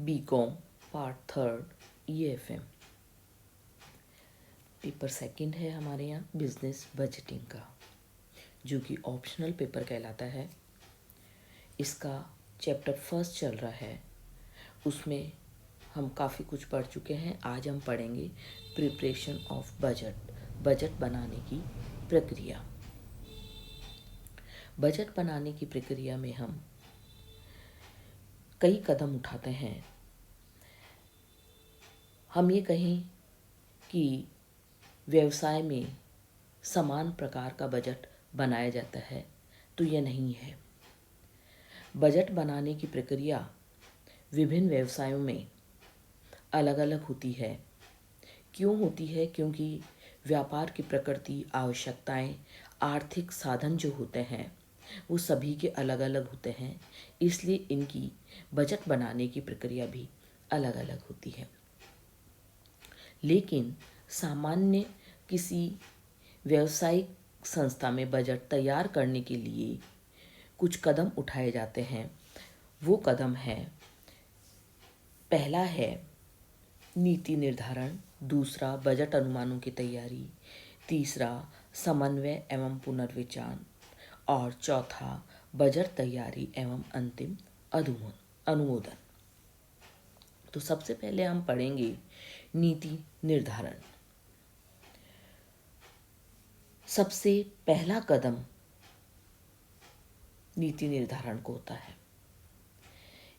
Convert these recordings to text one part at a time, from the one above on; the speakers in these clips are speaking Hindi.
BCom part third EFM। Paper second है हमारे यहाँ बिजनेस बजटिंग का, जो कि ऑप्शनल पेपर कहलाता है। इसका चैप्टर फर्स्ट चल रहा है, उसमें हम काफ़ी कुछ पढ़ चुके हैं। आज हम पढ़ेंगे प्रिपरेशन ऑफ बजट, बजट बनाने की प्रक्रिया। बजट बनाने की प्रक्रिया में हम कई कदम उठाते हैं। हम ये कहें कि व्यवसाय में समान प्रकार का बजट बनाया जाता है, तो यह नहीं है। बजट बनाने की प्रक्रिया विभिन्न व्यवसायों में अलग अलग होती है। क्यों होती है? क्योंकि व्यापार की प्रकृति, आवश्यकताएं, आर्थिक साधन जो होते हैं वो सभी के अलग अलग होते हैं, इसलिए इनकी बजट बनाने की प्रक्रिया भी अलग अलग होती है। लेकिन सामान्य किसी व्यावसायिक संस्था में बजट तैयार करने के लिए कुछ कदम उठाए जाते हैं। वो कदम है, पहला है नीति निर्धारण, दूसरा बजट अनुमानों की तैयारी, तीसरा समन्वय एवं पुनर्विचार और चौथा बजट तैयारी एवं अंतिम अनुमोदन। तो सबसे पहले हम पढ़ेंगे नीति निर्धारण। सबसे पहला कदम नीति निर्धारण को होता है।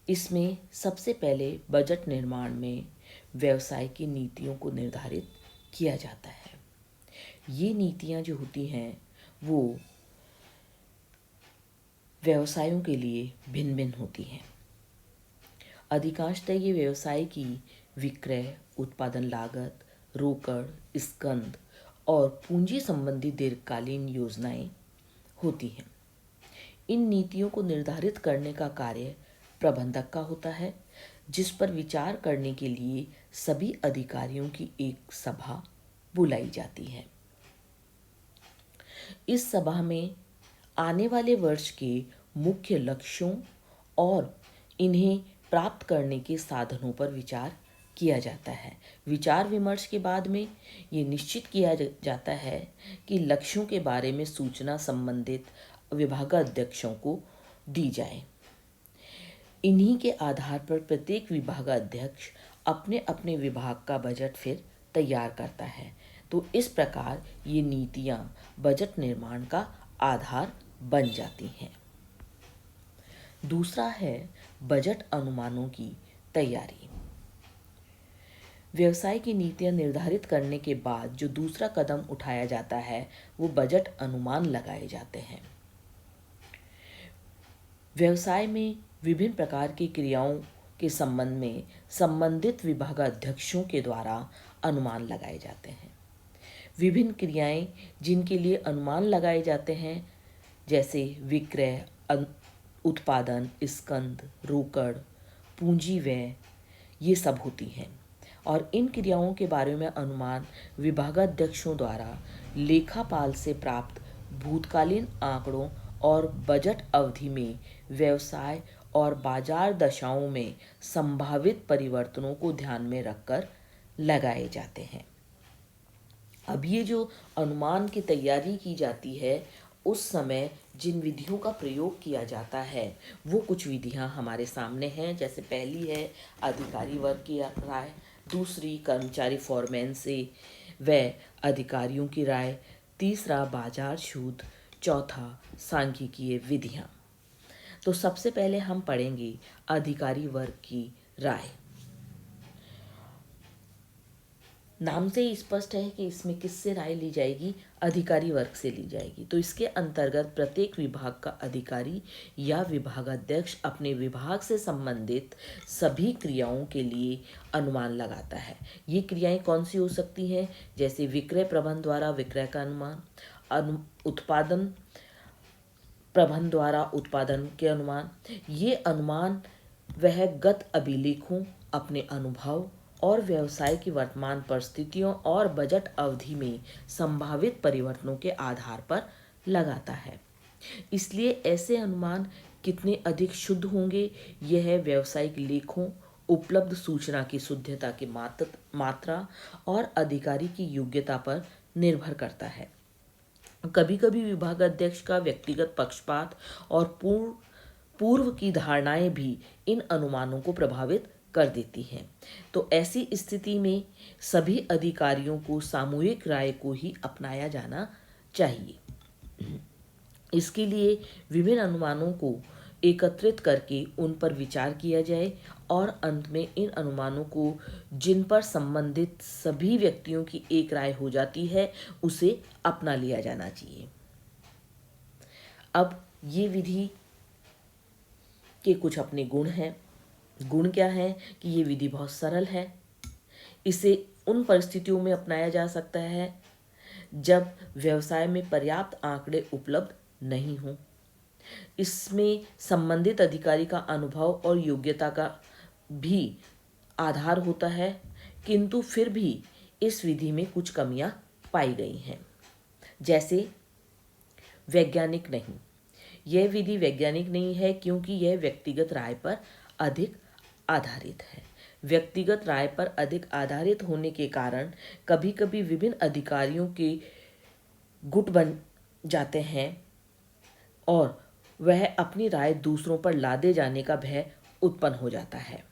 इसमें सबसे पहले बजट निर्माण में व्यवसाय की नीतियों को निर्धारित किया जाता है। ये नीतियां जो होती हैं वो व्यवसायों के लिए भिन्न भिन्न होती हैं। अधिकांशतः ये व्यवसाय की विक्रय, उत्पादन लागत, रोकड़, स्कंद और पूंजी संबंधी दीर्घकालीन योजनाएं होती हैं। इन नीतियों को निर्धारित करने का कार्य प्रबंधक का होता है, जिस पर विचार करने के लिए सभी अधिकारियों की एक सभा बुलाई जाती है। इस सभा में आने वाले वर्ष के मुख्य लक्ष्यों और इन्हें प्राप्त करने के साधनों पर विचार किया जाता है। विचार विमर्श के बाद में ये निश्चित किया जाता है कि लक्ष्यों के बारे में सूचना संबंधित विभागाध्यक्षों को दी जाए। इन्हीं के आधार पर प्रत्येक विभागाध्यक्ष अपने अपने विभाग का बजट फिर तैयार करता है। तो इस प्रकार ये नीतियां बजट निर्माण का आधार बन जाती हैं। दूसरा है बजट अनुमानों की तैयारी। व्यवसाय की नीतियां निर्धारित करने के बाद जो दूसरा कदम उठाया जाता है वो बजट अनुमान लगाए जाते हैं। व्यवसाय में विभिन्न प्रकार की क्रियाओं के संबंध में संबंधित विभागाध्यक्षों के द्वारा अनुमान लगाए जाते हैं। विभिन्न क्रियाएं जिनके लिए अनुमान लगाए जाते हैं, जैसे विक्रय, उत्पादन, स्कंद, रोकड़, पूंजी व्यय, ये सब होती हैं। और इन क्रियाओं के बारे में अनुमान विभागाध्यक्षों द्वारा लेखापाल से प्राप्त भूतकालीन आंकड़ों और बजट अवधि में व्यवसाय और बाजार दशाओं में संभावित परिवर्तनों को ध्यान में रखकर लगाए जाते हैं। अब ये जो अनुमान की तैयारी की जाती है, उस समय जिन विधियों का प्रयोग किया जाता है वो कुछ विधियां हमारे सामने हैं। जैसे पहली है अधिकारी वर्ग की राय, दूसरी कर्मचारी फोरमैन से व अधिकारियों की राय, तीसरा बाजार शोध, चौथा सांख्यिकीय विधियां। तो सबसे पहले हम पढ़ेंगे अधिकारी वर्ग की राय। नाम से ही स्पष्ट है कि इसमें किससे राय ली जाएगी? अधिकारी वर्ग से ली जाएगी। तो इसके अंतर्गत प्रत्येक विभाग का अधिकारी या विभागाध्यक्ष अपने विभाग से संबंधित सभी क्रियाओं के लिए अनुमान लगाता है। ये क्रियाएं कौन सी हो सकती हैं? जैसे विक्रय प्रबंध द्वारा विक्रय का अनुमान, उत्पादन प्रबंध द्वारा उत्पादन के अनुमान। ये अनुमान वह गत अभिलेखों, अपने अनुभव और व्यवसाय की वर्तमान परिस्थितियों और बजट अवधि में संभावित परिवर्तनों के आधार पर लगाता है। इसलिए ऐसे अनुमान कितने अधिक शुद्ध होंगे, यह व्यावसायिक लेखों उपलब्ध सूचना की शुद्धता की मात्रा और अधिकारी की योग्यता पर निर्भर करता है। कभी कभी विभागाध्यक्ष का व्यक्तिगत पक्षपात और पूर्व की धारणाएं भी इन अनुमानों को प्रभावित कर देती हैं। तो ऐसी स्थिति में सभी अधिकारियों को सामूहिक राय को ही अपनाया जाना चाहिए। इसके लिए विभिन्न अनुमानों को एकत्रित करके उन पर विचार किया जाए और अंत में इन अनुमानों को जिन पर संबंधित सभी व्यक्तियों की एक राय हो जाती है उसे अपना लिया जाना चाहिए। अब ये विधि के कुछ अपने गुण हैं। गुण क्या है कि ये विधि बहुत सरल है। इसे उन परिस्थितियों में अपनाया जा सकता है जब व्यवसाय में पर्याप्त आंकड़े उपलब्ध नहीं हों। इसमें संबंधित अधिकारी का अनुभव और योग्यता का भी आधार होता है, किंतु फिर भी इस विधि में कुछ कमियां पाई गई हैं। जैसे वैज्ञानिक नहीं, यह विधि वैज्ञानिक नहीं है क्योंकि यह व्यक्तिगत राय पर अधिक आधारित है। व्यक्तिगत राय पर अधिक आधारित होने के कारण कभी कभी विभिन्न अधिकारियों के गुट बन जाते हैं और वह अपनी राय दूसरों पर लादे जाने का भय उत्पन्न हो जाता है।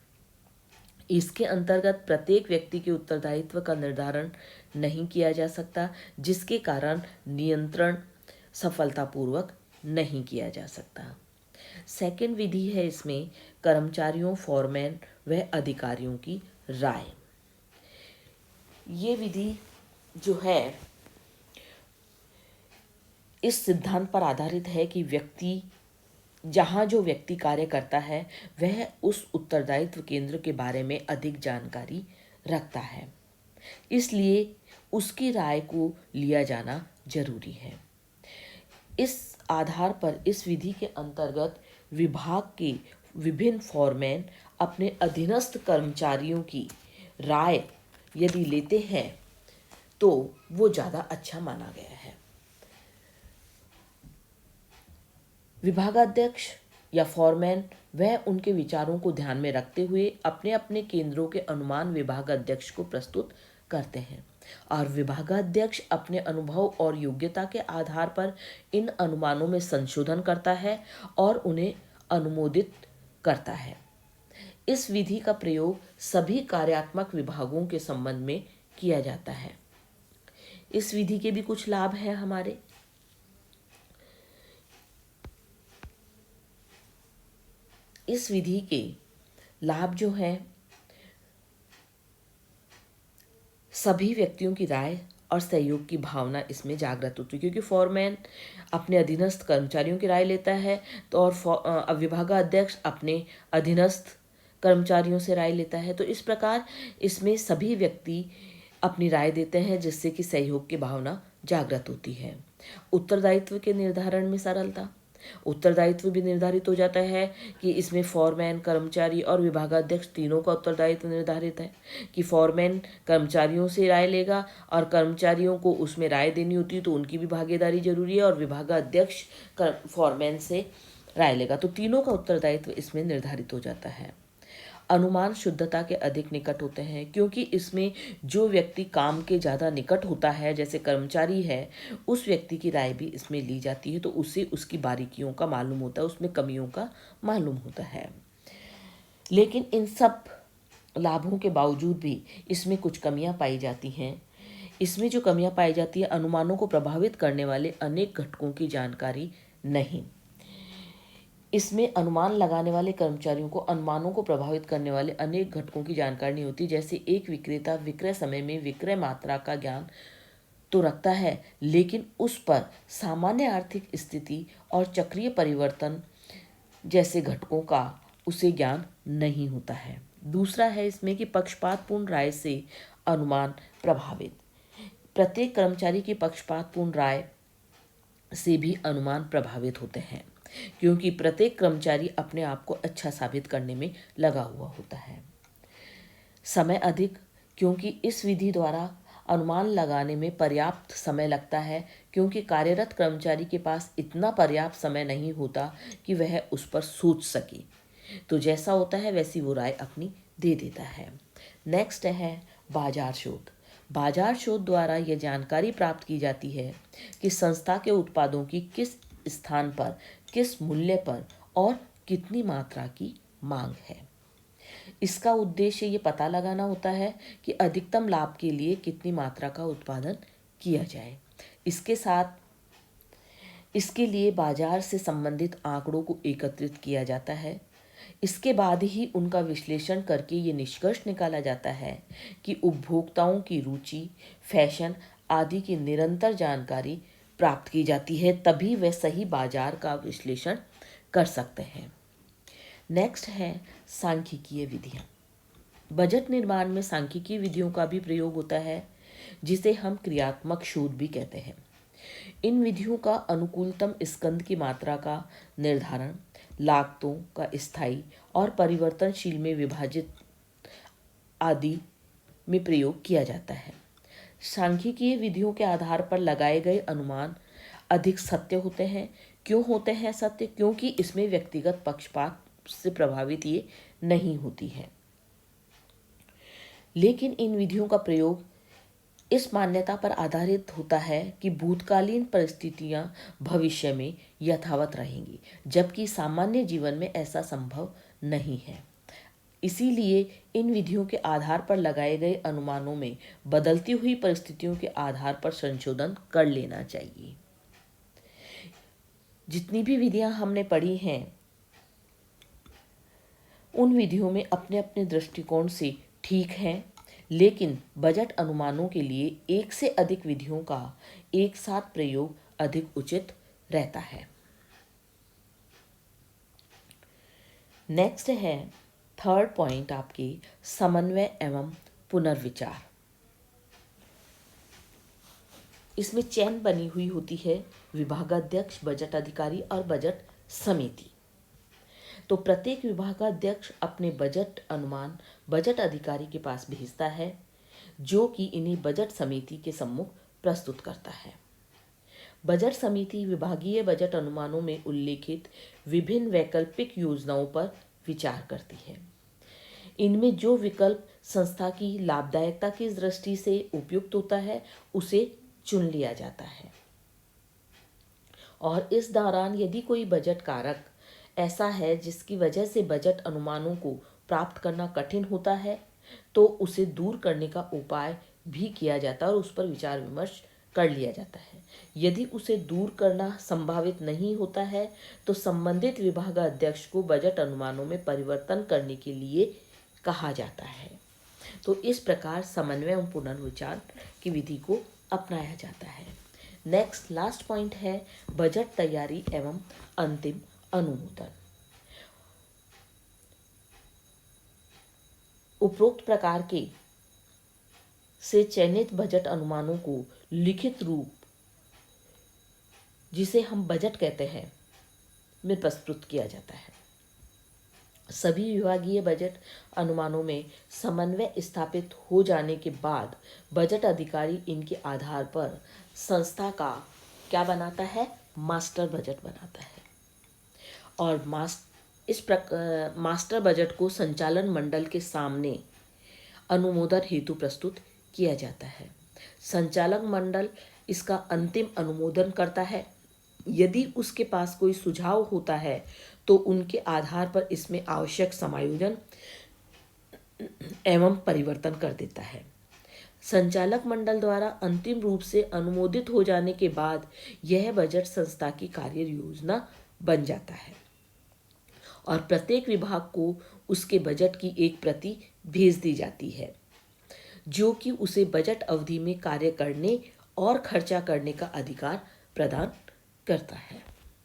इसके अंतर्गत प्रत्येक व्यक्ति के उत्तरदायित्व का निर्धारण नहीं किया जा सकता, जिसके कारण नियंत्रण सफलतापूर्वक नहीं किया जा सकता। सेकंड विधि है इसमें कर्मचारियों, फोरमैन व अधिकारियों की राय। ये विधि जो है इस सिद्धांत पर आधारित है कि जहाँ जो व्यक्ति कार्य करता है वह उस उत्तरदायित्व केंद्र के बारे में अधिक जानकारी रखता है, इसलिए उसकी राय को लिया जाना जरूरी है। इस आधार पर इस विधि के अंतर्गत विभाग के विभिन्न फोरमैन अपने अधीनस्थ कर्मचारियों की राय यदि लेते हैं तो वो ज़्यादा अच्छा माना गया है। विभागाध्यक्ष या फोरमैन वह उनके विचारों को ध्यान में रखते हुए अपने अपने केंद्रों के अनुमान विभागाध्यक्ष को प्रस्तुत करते हैं और विभागाध्यक्ष अपने अनुभव और योग्यता के आधार पर इन अनुमानों में संशोधन करता है और उन्हें अनुमोदित करता है। इस विधि का प्रयोग सभी कार्यात्मक विभागों के संबंध में किया जाता है। इस विधि के भी कुछ लाभ हैं हमारे। इस विधि के लाभ जो हैं, सभी व्यक्तियों की राय और सहयोग की भावना इसमें जागृत होती है, क्योंकि फोरमैन अपने अधीनस्थ कर्मचारियों की राय लेता है तो और विभागाध्यक्ष अपने अधीनस्थ कर्मचारियों से राय लेता है। तो इस प्रकार इसमें सभी व्यक्ति अपनी राय देते हैं, जिससे कि सहयोग की भावना जागृत होती है। उत्तरदायित्व के निर्धारण में सरलता। उत्तरदायित्व भी निर्धारित हो जाता है कि इसमें फोरमैन, कर्मचारी और विभागाध्यक्ष तीनों का उत्तरदायित्व निर्धारित है कि फोरमैन कर्मचारियों से राय लेगा और कर्मचारियों को उसमें राय देनी होती है तो उनकी भी भागीदारी जरूरी है, और विभागाध्यक्ष फोरमैन से राय लेगा। तो तीनों का उत्तरदायित्व इसमें निर्धारित हो जाता है। अनुमान शुद्धता के अधिक निकट होते हैं, क्योंकि इसमें जो व्यक्ति काम के ज़्यादा निकट होता है, जैसे कर्मचारी है, उस व्यक्ति की राय भी इसमें ली जाती है तो उससे उसकी बारीकियों का मालूम होता है, उसमें कमियों का मालूम होता है। लेकिन इन सब लाभों के बावजूद भी इसमें कुछ कमियां पाई जाती हैं। इसमें जो कमियां पाई जाती है, अनुमानों को प्रभावित करने वाले अनेक घटकों की जानकारी नहीं। इसमें अनुमान लगाने वाले कर्मचारियों को अनुमानों को प्रभावित करने वाले अनेक घटकों की जानकारी नहीं होती। जैसे एक विक्रेता विक्रय समय में विक्रय मात्रा का ज्ञान तो रखता है, लेकिन उस पर सामान्य आर्थिक स्थिति और चक्रीय परिवर्तन जैसे घटकों का उसे ज्ञान नहीं होता है। दूसरा है इसमें कि पक्षपातपूर्ण राय से अनुमान प्रभावित। प्रत्येक कर्मचारी की पक्षपातपूर्ण राय से भी अनुमान प्रभावित होते हैं, क्योंकि प्रत्येक कर्मचारी अपने आप को अच्छा साबित करने में लगा हुआ होता है। समय अधिक, क्योंकि इस विधि द्वारा अनुमान लगाने में पर्याप्त समय लगता है, क्योंकि कार्यरत कर्मचारी के पास इतना पर्याप्त समय नहीं होता कि वह उस पर सोच सके, तो जैसा होता है वैसी वो राय अपनी दे देता है। नेक्स्ट है बाजार शोध। बाजार शोध द्वारा यह जानकारी प्राप्त की जाती है कि संस्था के उत्पादों की किस स्थान पर, किस मूल्य पर और कितनी मात्रा की मांग है। इसका उद्देश्य ये पता लगाना होता है कि अधिकतम लाभ के लिए कितनी मात्रा का उत्पादन किया जाए। इसके साथ इसके लिए बाजार से संबंधित आंकड़ों को एकत्रित किया जाता है। इसके बाद ही उनका विश्लेषण करके ये निष्कर्ष निकाला जाता है कि उपभोक्ताओं की रुचि, फैशन आदि की निरंतर जानकारी प्राप्त की जाती है, तभी वे सही बाजार का विश्लेषण कर सकते हैं। नेक्स्ट है सांख्यिकीय विधियाँ। बजट निर्माण में सांख्यिकीय विधियों का भी प्रयोग होता है, जिसे हम क्रियात्मक शोध भी कहते हैं। इन विधियों का अनुकूलतम स्कंद की मात्रा का निर्धारण, लागतों का स्थायी और परिवर्तनशील में विभाजित आदि में प्रयोग किया जाता है। सांख्यिकीय विधियों के आधार पर लगाए गए अनुमान अधिक सत्य होते हैं। क्यों होते हैं सत्य? क्योंकि इसमें व्यक्तिगत पक्षपात से प्रभावित ये नहीं होती है। लेकिन इन विधियों का प्रयोग इस मान्यता पर आधारित होता है कि भूतकालीन परिस्थितियां भविष्य में यथावत रहेंगी, जबकि सामान्य जीवन में ऐसा संभव नहीं है। इसीलिए इन विधियों के आधार पर लगाए गए अनुमानों में बदलती हुई परिस्थितियों के आधार पर संशोधन कर लेना चाहिए। जितनी भी विधियां हमने पढ़ी हैं, उन विधियों में अपने अपने दृष्टिकोण से ठीक हैं, लेकिन बजट अनुमानों के लिए एक से अधिक विधियों का एक साथ प्रयोग अधिक उचित रहता है। नेक्स्ट है थर्ड पॉइंट आपके समन्वय एवं पुनर्विचार। इसमें चेन बनी हुई होती है विभागाध्यक्ष, बजट अधिकारी और बजट समिति। तो प्रत्येक विभागाध्यक्ष अपने बजट अनुमान बजट अधिकारी के पास भेजता है, जो कि इन्हें बजट समिति के सम्मुख प्रस्तुत करता है। बजट समिति विभागीय बजट अनुमानों में उल्लेखित विभिन्न वैकल्पिक योजनाओं पर विचार करती है। इनमें जो विकल्प संस्था की लाभदायकता की दृष्टि से उपयुक्त होता है, उसे चुन लिया जाता है। और इस दौरान यदि कोई बजट कारक ऐसा है जिसकी वजह से बजट अनुमानों को प्राप्त करना कठिन होता है, तो उसे दूर करने का उपाय भी किया जाता है और उस पर विचार विमर्श कर लिया जाता है। यदि उसे दूर करना संभावित नहीं होता है, तो संबंधित विभागाध्यक्ष को बजट अनुमानों में परिवर्तन करने के लिए कहा जाता है। तो इस प्रकार समन्वय एवं पुनर्विचार की विधि को अपनाया जाता है। नेक्स्ट लास्ट पॉइंट है बजट तैयारी एवं अंतिम अनुमोदन। उपरोक्त प्रकार के से चयनित बजट अनुमानों को लिखित रूप, जिसे हम बजट कहते हैं, में प्रस्तुत किया जाता है। सभी विभागीय बजट अनुमानों में समन्वय स्थापित हो जाने के बाद बजट अधिकारी इनके आधार पर संस्था का क्या बनाता है? मास्टर बजट बनाता है। और मास्टर बजट को संचालन मंडल के सामने अनुमोदन हेतु प्रस्तुत किया जाता है। संचालक मंडल इसका अंतिम अनुमोदन करता है। यदि उसके पास कोई सुझाव होता है तो उनके आधार पर इसमें आवश्यक समायोजन एवं परिवर्तन कर देता है। संचालक मंडल द्वारा अंतिम रूप से अनुमोदित हो जाने के बाद यह बजट संस्था की कार्य योजना बन जाता है और प्रत्येक विभाग को उसके बजट की एक प्रति भेज दी जाती है, जो कि उसे बजट अवधि में कार्य करने और खर्चा करने का अधिकार प्रदान करता है।